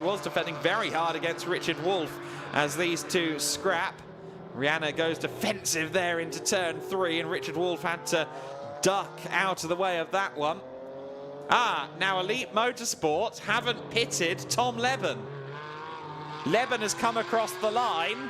Was defending very hard against Richard Wolf as these two scrap. Rihanna goes defensive there into turn 3, and Richard Wolf had to duck out of the way of that one. Now Elite Motorsport haven't pitted Tom Leben. Leben has come across the line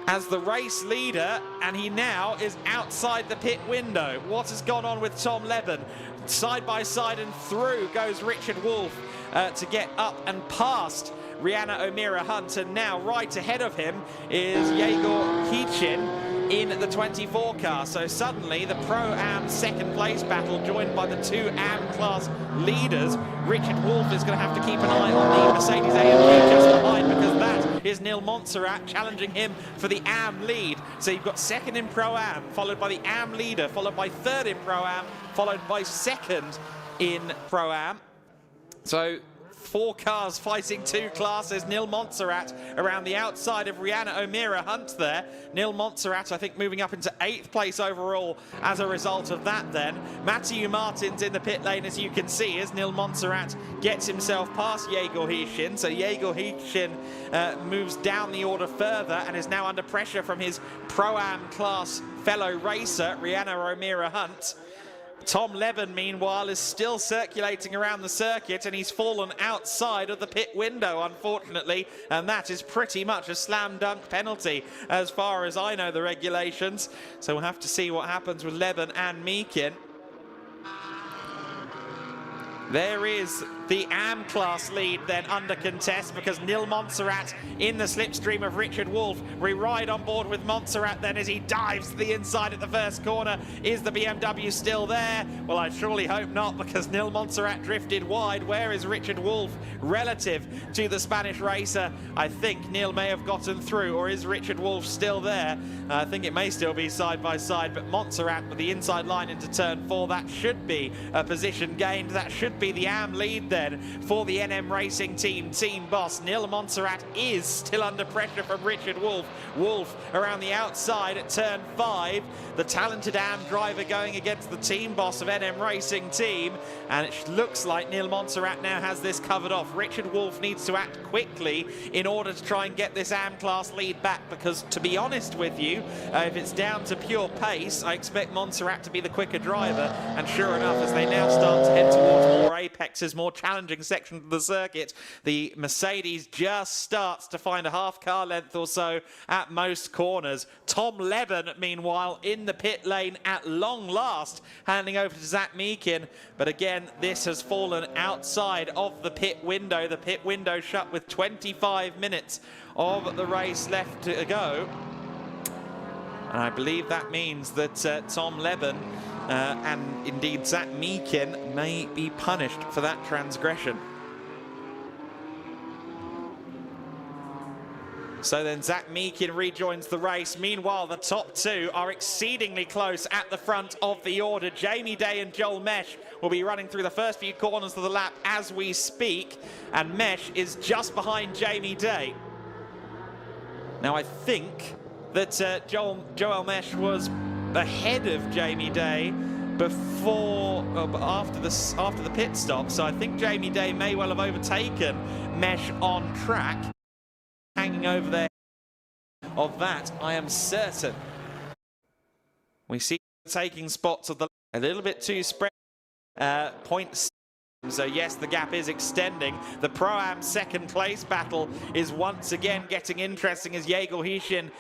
as the race leader, and he now is outside the pit window. What has gone on with Tom Leben? Side by side and through goes Richard Wolf to get up and past Rihanna O'Meara Hunt, and now right ahead of him is Yegor Hichin in the 24 car. So suddenly the Pro-Am second place battle joined by the two Am class leaders. Richard Wolf is going to have to keep an eye on the Mercedes AMG just behind, because that is Neil Montserrat challenging him for the Am lead. So you've got second in Pro-Am, followed by the Am leader, followed by third in Pro-Am, followed by second in Pro-Am. So 4 cars fighting 2 classes. Neil Montserrat around the outside of Rihanna O'Meara Hunt there. Neil Montserrat, I think, moving up into 8th place overall as a result of that then. Matthew Martin's in the pit lane, as you can see, as Neil Montserrat gets himself past Yegor Hichin. So Yegor Hichin moves down the order further and is now under pressure from his Pro-Am class fellow racer, Rihanna O'Meara Hunt. Tom Leben, meanwhile, is still circulating around the circuit, and he's fallen outside of the pit window, unfortunately, and that is pretty much a slam dunk penalty as far as I know the regulations. So we'll have to see what happens with Leben and Meakin. There is the Am class lead then under contest, because Neil Montserrat in the slipstream of Richard Wolf. We ride on board with Montserrat then as he dives to the inside at the first corner. Is the BMW still there? Well, I surely hope not, because Neil Montserrat drifted wide. Where is Richard Wolf relative to the Spanish racer? I think Neil may have gotten through, or is Richard Wolf still there? I think it may still be side by side, but Montserrat with the inside line into turn 4, that should be a position gained. That should be the Am lead then for the NM Racing team boss. Neil Montserrat is still under pressure from Richard Wolf. Wolf around the outside at turn 5. The talented Am driver going against the team boss of NM Racing team, and it looks like Neil Montserrat now has this covered off. Richard Wolf needs to act quickly in order to try and get this Am class lead back, because to be honest with you, if it's down to pure pace, I expect Montserrat to be the quicker driver. And sure enough, as they now start to head towards more apexes, more challenging sections of the circuit, the Mercedes just starts to find a half car length or so at most corners. Tom Leben, meanwhile, in the pit lane at long last, handing over to Zach Meakin. But again, this has fallen outside of the pit window. The pit window shut with 25 minutes of the race left to go. And I believe that means that Tom Leben and indeed Zach Meakin may be punished for that transgression. So then Zach Meakin rejoins the race. Meanwhile, the top 2 are exceedingly close at the front of the order. Jamie Day and Joel Mesh will be running through the first few corners of the lap as we speak, and Mesh is just behind Jamie Day. Now I think that Joel Mesh was ahead of Jamie Day before, after the pit stop, so I think Jamie Day may well have overtaken Mesh on track. Hanging over there of that, I am certain. We see taking spots of a little bit too spread points. So yes, the gap is extending. The Pro-Am second place battle is once again getting interesting as Yegor Hichin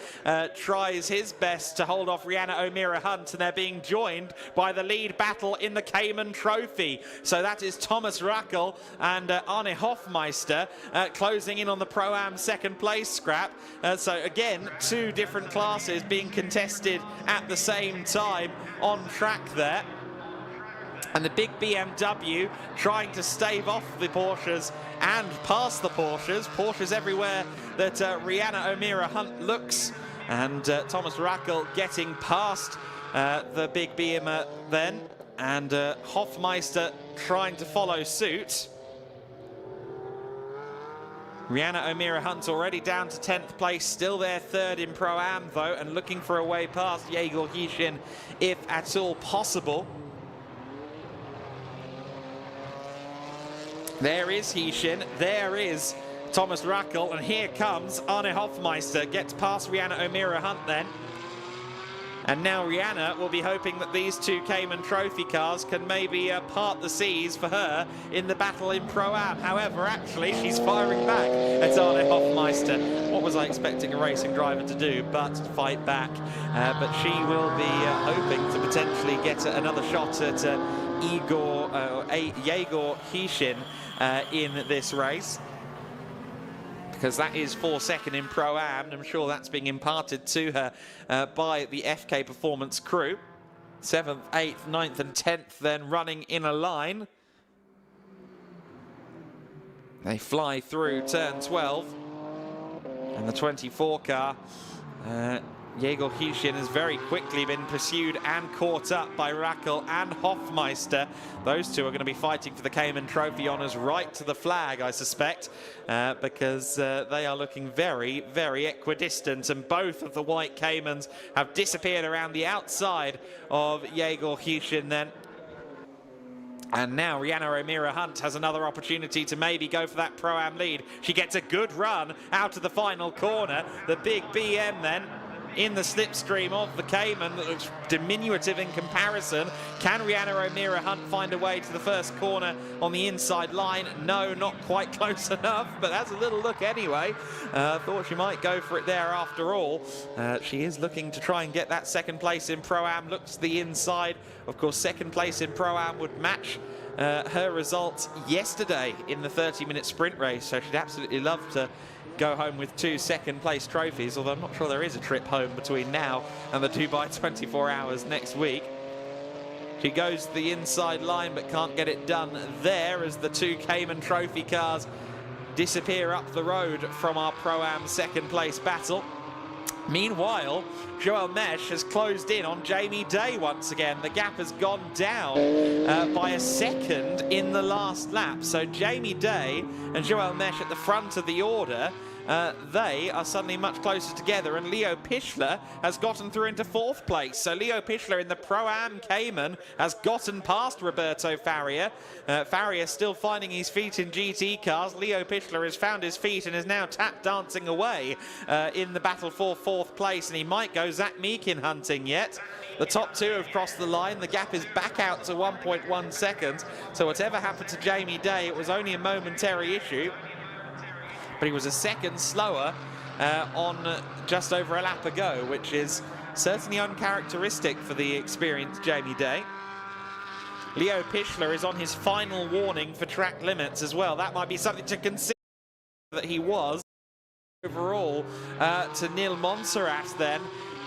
tries his best to hold off Rihanna O'Meara Hunt, and they're being joined by the lead battle in the Cayman Trophy. So that is Thomas Rackel and Arne Hofmeister closing in on the Pro-Am second place scrap. So again, 2 different classes being contested at the same time on track there. And the big BMW trying to stave off the Porsches and past the Porsches. Porsches everywhere that Rihanna O'Meara Hunt looks. And Thomas Rackel getting past the big BMW then. And Hofmeister trying to follow suit. Rihanna O'Meara Hunt already down to 10th place, still there third in Pro-Am though, and looking for a way past Yegor Hichin if at all possible. There is Hishin, there is Thomas Rackel, and here comes Arne Hofmeister. Gets past Rihanna O'Meara Hunt then. And now Rihanna will be hoping that these two Cayman Trophy cars can maybe part the seas for her in the battle in Pro-Am. However, actually, she's firing back at Arne Hofmeister. What was I expecting a racing driver to do but fight back? But she will be hoping to potentially get another shot at Yegor Hishin in this race, because that is 4nd in Pro-Am, and I'm sure that's being imparted to her by the FK Performance crew. 7th, 8th, 9th and 10th then running in a line. They fly through turn 12, and the 24 car, Yegor Hishin, has very quickly been pursued and caught up by Rackel and Hofmeister. Those two are going to be fighting for the Cayman Trophy honours right to the flag, I suspect, because they are looking very, very equidistant, and both of the white Caymans have disappeared around the outside of Yegor Hishin then. And now Rihanna O'Meara Hunt has another opportunity to maybe go for that Pro-Am lead. She gets a good run out of the final corner. The big BM then in the slipstream of the Cayman that looks diminutive in comparison. Can Rihanna O'Meara Hunt find a way to the first corner on the inside line? No, not quite close enough, but has a little look anyway. Thought she might go for it there after all. She is looking to try and get that 2nd place in Pro-Am. Looks to the inside. Of course, 2nd place in Pro-Am would match her results yesterday in the 30-minute sprint race, so she'd absolutely love to go home with 2 second-place trophies, although I'm not sure there is a trip home between now and the Dubai 24 hours next week. She goes to the inside line but can't get it done there as the 2 Cayman Trophy cars disappear up the road from our Pro-Am 2nd-place battle. Meanwhile, Joel Mesh has closed in on Jamie Day once again. The gap has gone down by a 2nd in the last lap. So Jamie Day and Joel Mesh at the front of the order. They are suddenly much closer together, and Leo Pichler has gotten through into 4th place. So Leo Pichler in the Pro-Am Cayman has gotten past Roberto Faria. Faria still finding his feet in GT cars. Leo Pichler has found his feet and is now tap dancing away in the battle for 4th place, and he might go Zach Meakin hunting yet. The top 2 have crossed the line. The gap is back out to 1.1 seconds. So whatever happened to Jamie Day, it was only a momentary issue. But he was a 2nd slower on just over a lap ago, which is certainly uncharacteristic for the experienced Jamie Day. Leo Pichler is on his final warning for track limits as well. That might be something to consider, that he was overall to Neil Montserrat then.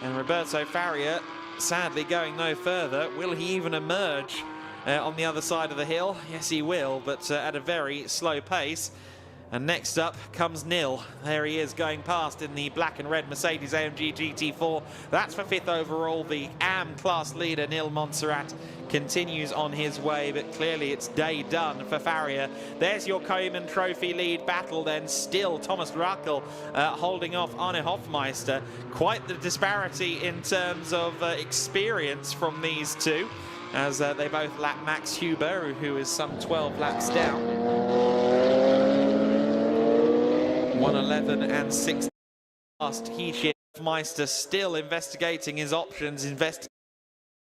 And Roberto Faria sadly going no further. Will he even emerge on the other side of the hill? Yes, he will, but at a very slow pace. And next up comes Nil. There he is going past in the black and red Mercedes AMG GT4. That's for 5th overall. The AM class leader, Nil Montserrat, continues on his way, but clearly it's day done for Faria. There's your Cayman Trophy lead battle then. Still Thomas Rackel holding off Arne Hofmeister. Quite the disparity in terms of experience from these two, as they both lap Max Huber, who is some 12 laps down. 1:11 and 6 past Hishin. Meister still investigating his options,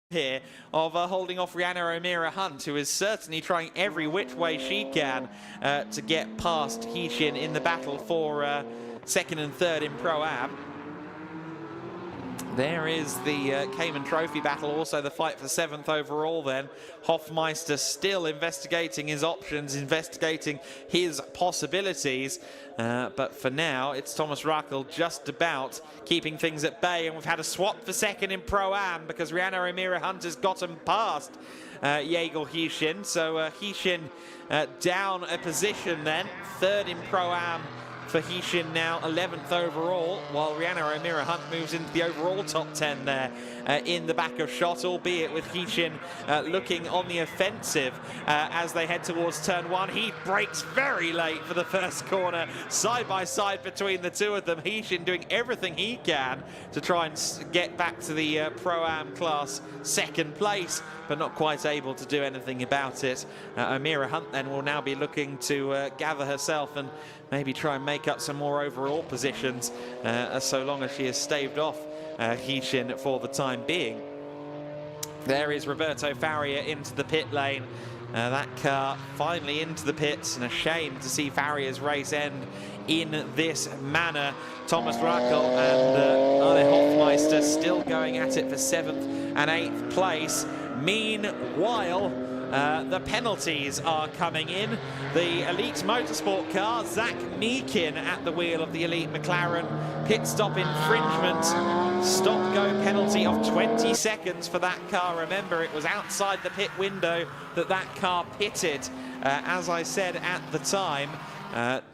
here of holding off Rihanna O'Meara Hunt, who is certainly trying every which way she can to get past Hishin in the battle for 2nd and 3rd in Pro-Am. There is the Cayman Trophy battle, also the fight for 7th overall then. Hofmeister still investigating his options, investigating his possibilities. But for now, it's Thomas Rackel just about keeping things at bay. And we've had a swap for 2nd in Pro-Am because Rihanna O'Meara Hunt has gotten past Yegor Hishin. So Hishin down a position then. 3rd in Pro-Am for Hishin now 11th overall, while Rihanna O'Meara Hunt moves into the overall top 10 there in the back of shot, albeit with Hishin looking on the offensive as they head towards turn 1. He breaks very late for the first corner, side by side between the two of them. Hishin doing everything he can to try and get back to the Pro-Am class second place, but not quite able to do anything about it. O'Meara Hunt then will now be looking to gather herself and maybe try and make up some more overall positions, so long as she has staved off Hishin for the time being. There is Roberto Faria into the pit lane. That car finally into the pits, and a shame to see Faria's race end in this manner. Thomas Rackel and Arne Hofmeister still going at it for 7th and 8th place. Meanwhile, the penalties are coming in. The Elite Motorsport car, Zach Meakin at the wheel of the Elite McLaren. Pit stop infringement, stop-go penalty of 20 seconds for that car. Remember, it was outside the pit window that car pitted, as I said at the time.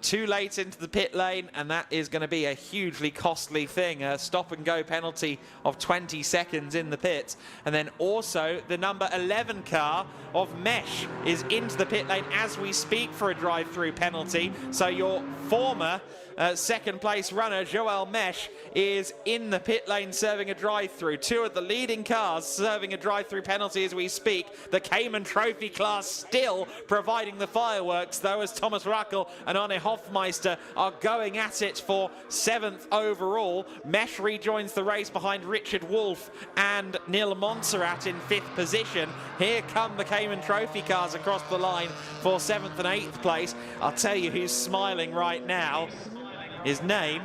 Too late into the pit lane, and that is going to be a hugely costly thing. A stop-and-go penalty of 20 seconds in the pits. And then also the number 11 car of Mesh is into the pit lane as we speak for a drive-through penalty. So your former second place runner, Joel Mesh, is in the pit lane serving a drive-through. Two of the leading cars serving a drive-through penalty as we speak. The Cayman Trophy class still providing the fireworks, though, as Thomas Rackel and Arne Hofmeister are going at it for 7th overall. Mesh rejoins the race behind Richard Wolff and Neil Montserrat in 5th position. Here come the Cayman Trophy cars across the line for 7th and 8th place. I'll tell you who's smiling right now. His name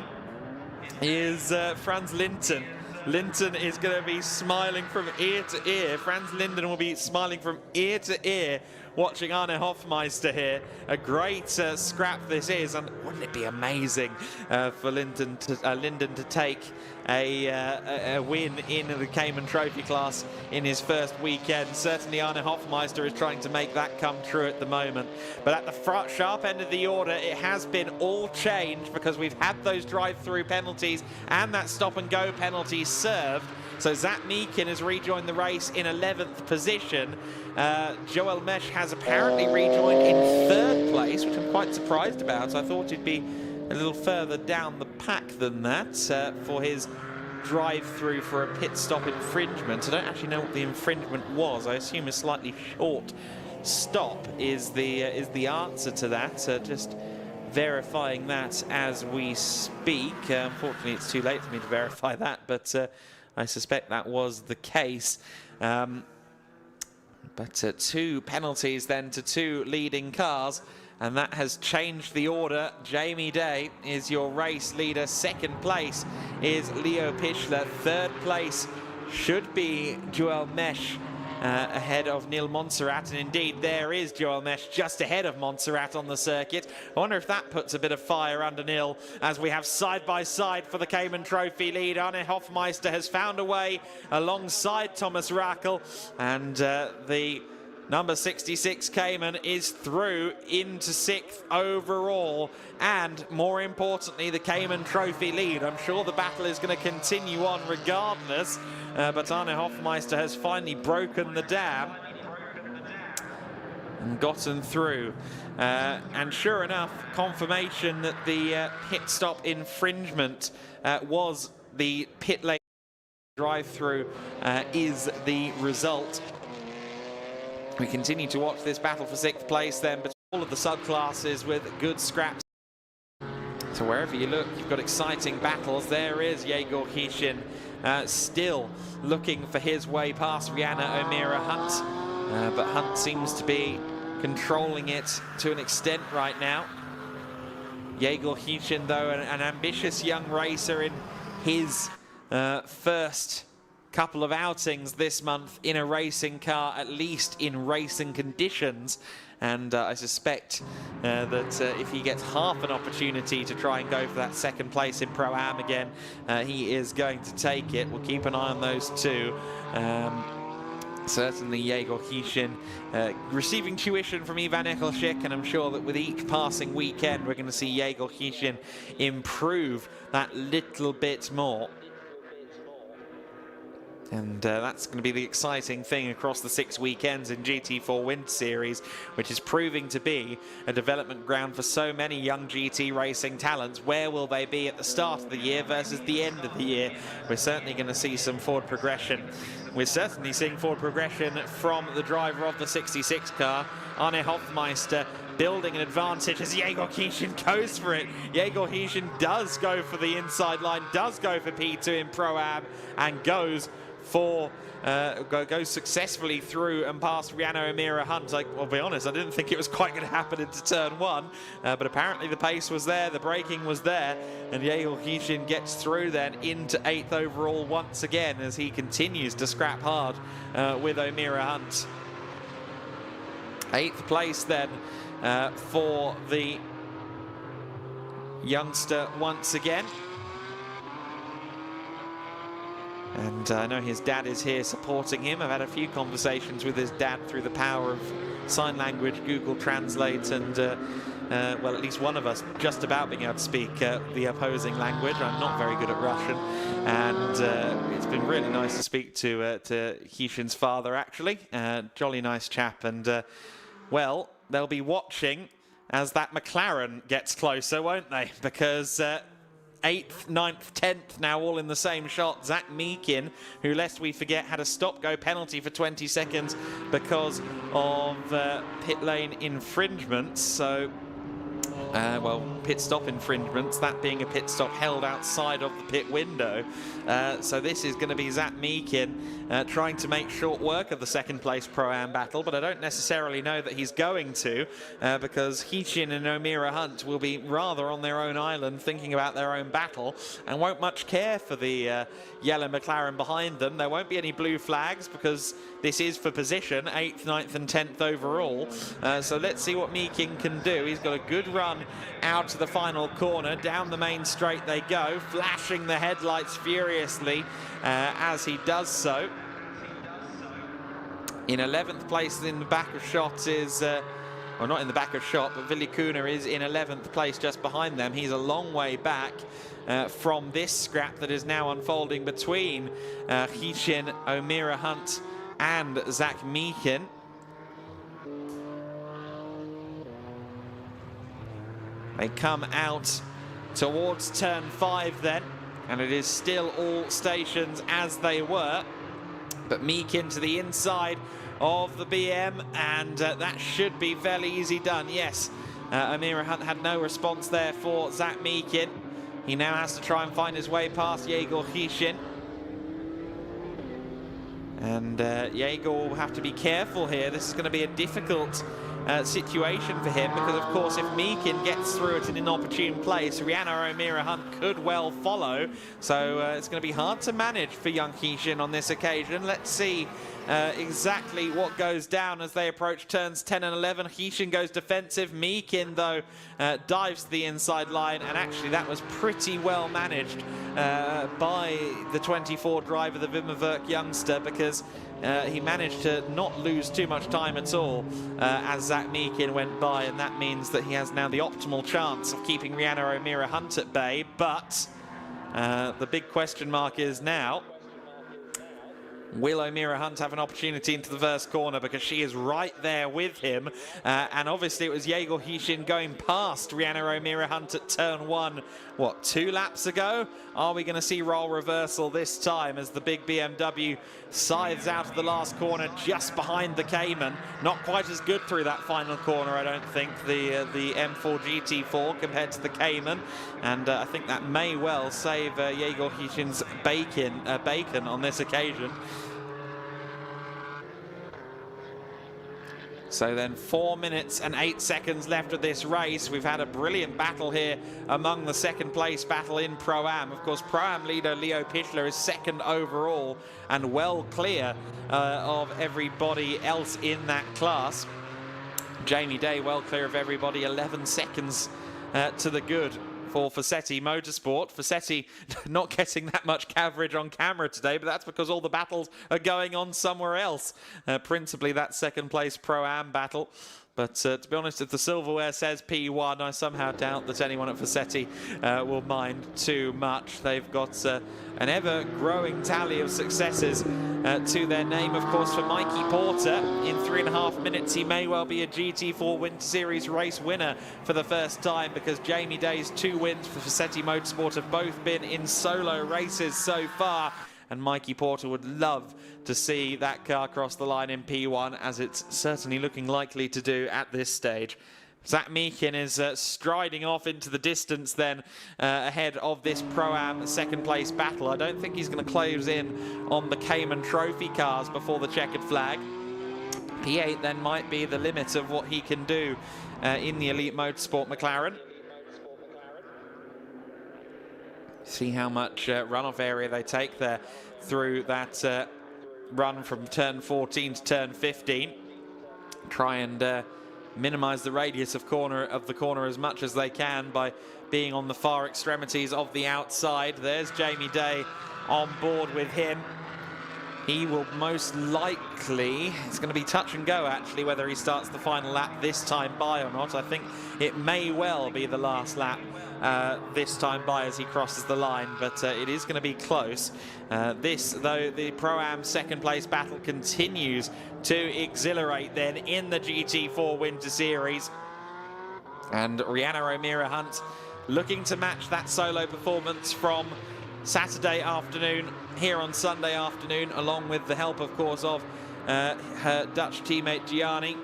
is Franz Linton. Linton is going to be smiling from ear to ear. Franz Linden will be smiling from ear to ear watching Arne Hofmeister here. A great scrap this is, and wouldn't it be amazing for Linden to take a win in the Cayman Trophy class in his first weekend. Certainly Arne Hofmeister is trying to make that come true at the moment. But at the sharp end of the order, it has been all changed because we've had those drive-through penalties and that stop-and-go penalty served. So Zach Meakin has rejoined the race in 11th position. Joel Mesh has apparently rejoined in 3rd place, which I'm quite surprised about. I thought he'd be a little further down the pack than that for his drive-through for a pit stop infringement. I don't actually know what the infringement was. I assume a slightly short stop is the answer to that. Just verifying that as we speak. Unfortunately, it's too late for me to verify that, but I suspect that was the case. But 2 penalties then to 2 leading cars, and that has changed the order. Jamie Day is your race leader. 2nd place is Leo Pichler. 3rd place should be Joel Mesh, ahead of Neil Montserrat, and indeed there is Joel Mesh just ahead of Montserrat on the circuit. I wonder if that puts a bit of fire under Neil as we have side by side for the Cayman Trophy lead. Arne Hofmeister has found a way alongside Thomas Rackel, and the number 66 Cayman is through into 6th overall, and more importantly the Cayman Trophy lead. I'm sure the battle is going to continue on regardless, but Arne Hofmeister has finally broken the dam and gotten through. And sure enough, confirmation that the pit stop infringement was the pit lane drive-through is the result. We continue to watch this battle for 6th place then, but all of the subclasses with good scraps. So wherever you look, you've got exciting battles. There is Yegor Hishin still looking for his way past Rihanna O'Meara Hunt, but Hunt seems to be controlling it to an extent right now. Yegor Hishin, though, an ambitious young racer in his first couple of outings this month in a racing car, at least in racing conditions, and I suspect that if he gets half an opportunity to try and go for that 2nd place in Pro-Am again, he is going to take it. We'll keep an eye on those two. Certainly Yegor Hishin receiving tuition from Ivan Echelschik, and I'm sure that with each passing weekend we're going to see Yegor Hishin improve that little bit more. And that's going to be the exciting thing across the 6 weekends in GT4 Winter Series, which is proving to be a development ground for so many young GT racing talents. Where will they be at the start of the year versus the end of the year? We're certainly going to see some forward progression. We're certainly seeing forward progression from the driver of the 66 car, Arne Hofmeister, building an advantage as Yegor Hishin goes for it. Yegor Hishin does go for the inside line, does go for P2 in Pro-Am, and goes successfully through and past Riano O'Meara Hunt. I'll be honest, I didn't think it was quite going to happen into turn 1, but apparently the pace was there, the braking was there, and Yegor Hishin gets through then into 8th overall once again as he continues to scrap hard with O'Meara Hunt. 8th place then for the youngster once again. And I know his dad is here supporting him. I've had a few conversations with his dad through the power of sign language, Google Translate, and well, at least one of us just about being able to speak the opposing language. I'm not very good at Russian, and it's been really nice to speak to Hishin's father, actually. Jolly nice chap, and well, they'll be watching as that McLaren gets closer, won't they? Because 8th, 9th, 10th now all in the same shot. Zach Meakin, who, lest we forget, had a stop-go penalty for 20 seconds because of pit lane infringements. So, well, pit stop infringements, that being a pit stop held outside of the pit window. So this is going to be Zach Meakin trying to make short work of the 2nd place Pro-Am battle, but I don't necessarily know that he's going to, because Hishin and O'Meara Hunt will be rather on their own island thinking about their own battle and won't much care for the yellow McLaren behind them. There won't be any blue flags because this is for position, 8th, 9th and 10th overall. So let's see what Meakin can do. He's got a good run out to the final corner. Down the main straight they go, flashing the headlights furiously as he does so. In 11th place in the back of shot is, well, not in the back of shot, but Willi Kuna is in 11th place just behind them. He's a long way back from this scrap that is now unfolding between Hishin, O'Meara Hunt and Zach Meakin. They come out towards turn 5 then, and it is still all stations as they were. But Meakin to the inside of the BM, and that should be fairly easy done. Yes, O'Meara Hunt had no response there for Zach Meakin. He now has to try and find his way past Yegor Hishin. And Yegor will have to be careful here. This is going to be a difficult situation for him, because of course if Meakin gets through at an inopportune place, Riano O'Meara Hunt could well follow. So it's going to be hard to manage for young Hishin on this occasion. Let's see exactly what goes down as they approach turns 10 and 11. Hishin goes defensive. Meakin, though, dives to the inside line, and actually that was pretty well managed by the 24 driver, the Vimmerwerk youngster, because he managed to not lose too much time at all as Zach Meakin went by, and that means that he has now the optimal chance of keeping Riano O'Meara Hunt at bay. But the big question mark is now, will O'Meara Hunt have an opportunity into the first corner, because she is right there with him. And obviously it was Yegor Hishin going past Riano O'Meara Hunt at turn 1, what, 2 laps ago? Are we going to see role reversal this time as the big BMW scythes out of the last corner just behind the Cayman? Not quite as good through that final corner, I don't think, the M4 GT4 compared to the Cayman. And I think that may well save Yegor Hishin's bacon on this occasion. So then 4 minutes and 8 seconds left of this race. We've had a brilliant battle here among the 2nd place battle in Pro-Am. Of course, Pro-Am leader Leo Pichler is 2nd overall and well clear of everybody else in that class. Jamie Day well clear of everybody, 11 seconds to the good for Fassetti Motorsport. Fassetti not getting that much coverage on camera today, but that's because all the battles are going on somewhere else. Principally that second place Pro-Am battle. But to be honest, if the silverware says P1, I somehow doubt that anyone at Fassetti will mind too much. They've got an ever-growing tally of successes to their name. Of course, for Mikey Porter, in 3.5 minutes, he may well be a GT4 Winter Series race winner for the first time, because Jamie Day's 2 wins for Fassetti Motorsport have both been in solo races so far. And Mikey Porter would love to see that car cross the line in P1, as it's certainly looking likely to do at this stage. Zach Meekin is striding off into the distance then ahead of this Pro-Am second place battle. I don't think he's going to close in on the Cayman Trophy cars before the checkered flag. P8 then might be the limit of what he can do in the Elite Motorsport McLaren. See how much runoff area they take there through that run from turn 14 to turn 15. Try and minimize the radius of the corner as much as they can by being on the far extremities of the outside. There's Jamie Day on board with him. He will most likely, it's going to be touch and go actually, whether he starts the final lap this time by or not. I think it may well be the last lap this time by as he crosses the line, but it is going to be close. This, though, the Pro-Am second place battle continues to exhilarate then in the GT4 Winter Series. And Rihanna O'Meara Hunt looking to match that solo performance from Saturday afternoon here on Sunday afternoon, along with the help, of course, of her Dutch teammate Gianni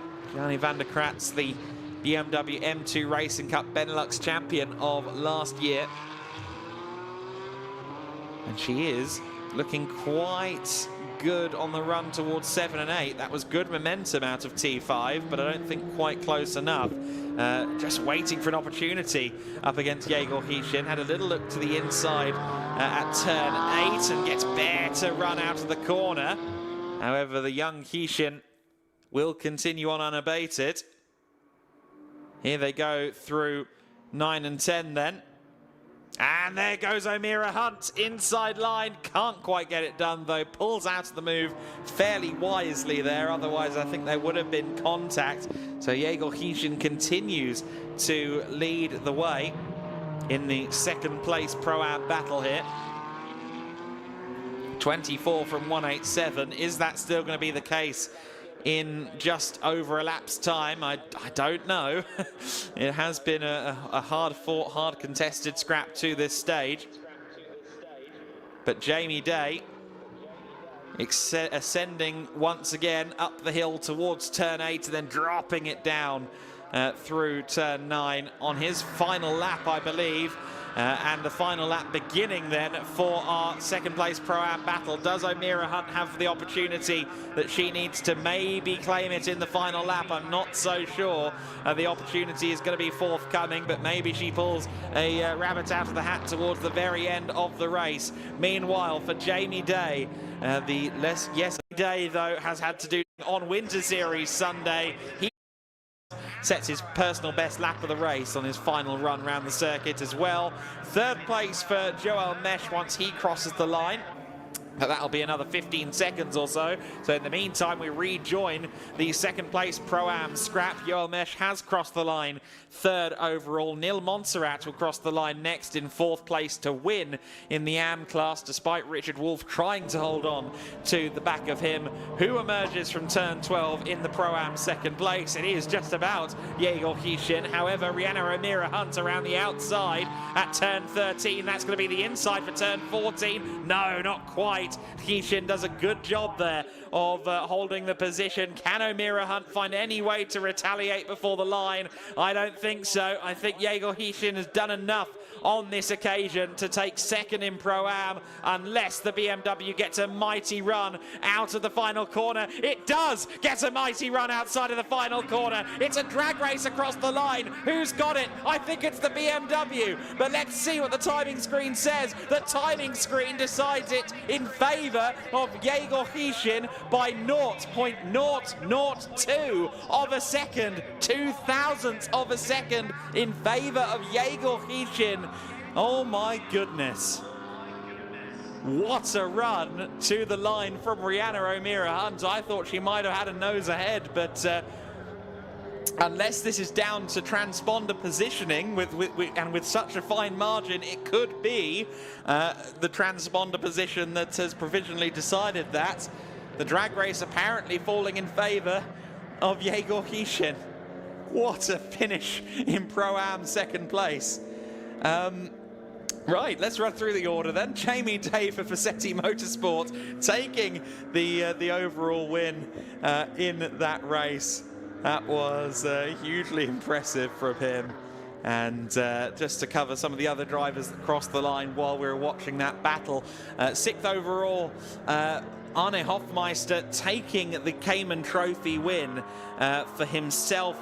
van der Kratz, the BMW M2 Racing Cup Benelux champion of last year. And she is looking quite good on the run towards 7 and 8. That was good momentum out of T5, but I don't think quite close enough. Just waiting for an opportunity up against Yegor Hishin. Had a little look to the inside at turn 8 and gets bare to run out of the corner. However, the young Hishin will continue on unabated. Here they go through 9 and 10 then. And there goes O'Meara Hunt, inside line, can't quite get it done though, pulls out of the move fairly wisely there, otherwise I think there would have been contact. So Yegor Hishin continues to lead the way in the second place Pro-Am battle here. 24 from 187, is that still going to be the case in just over a lap's time? I don't know. It has been a hard-fought, hard-contested scrap to this stage. But Jamie Day ascending once again up the hill towards turn 8 and then dropping it down through turn 9 on his final lap, I believe. And the final lap beginning then for our second place Pro-Am battle. Does O'Meara Hunt have the opportunity that she needs to maybe claim it in the final lap? I'm not so sure. The opportunity is going to be forthcoming, but maybe she pulls a rabbit out of the hat towards the very end of the race. Meanwhile, for Jamie Day, Day though has had to do on Winter Series Sunday. He sets his personal best lap of the race on his final run around the circuit as well. Third place for Joel Mesh once he crosses the line. But that'll be another 15 seconds or so. So in the meantime, we rejoin the second place Pro-Am scrap. Joel Mesh has crossed the line third overall. Nil Montserrat will cross the line next in fourth place to win in the AM class, despite Richard Wolff trying to hold on to the back of him, who emerges from turn 12 in the Pro-Am second place. It is just about Yegor Hishin. However, Rihanna O'Meara Hunt around the outside at turn 13. That's going to be the inside for turn 14. No, not quite. Hishin does a good job there of holding the position. Can O'Meara Hunt find any way to retaliate before the line? I don't think so. I think Yegor Hishin has done enough on this occasion to take second in Pro-Am, unless the BMW gets a mighty run out of the final corner. It does get a mighty run outside of the final corner. It's a drag race across the line. Who's got it? I think it's the BMW, but let's see what the timing screen says. The timing screen decides it in favor of Yegor Hishin by 0.002 of a second, 0.002 of a second in favor of Yegor Hishin. Oh my goodness. What a run to the line from Rihanna O'Meara Hunt. I thought she might have had a nose ahead, but unless this is down to transponder positioning and with such a fine margin, it could be the transponder position that has provisionally decided that. The drag race apparently falling in favour of Yegor Kishin. What a finish in Pro-Am second place. Right, let's run through the order then. Jamie Day for Fassetti Motorsport taking the overall win in that race. That was hugely impressive from him. And just to cover some of the other drivers that crossed the line while we were watching that battle. Sixth overall, Arne Hofmeister taking the Cayman Trophy win for himself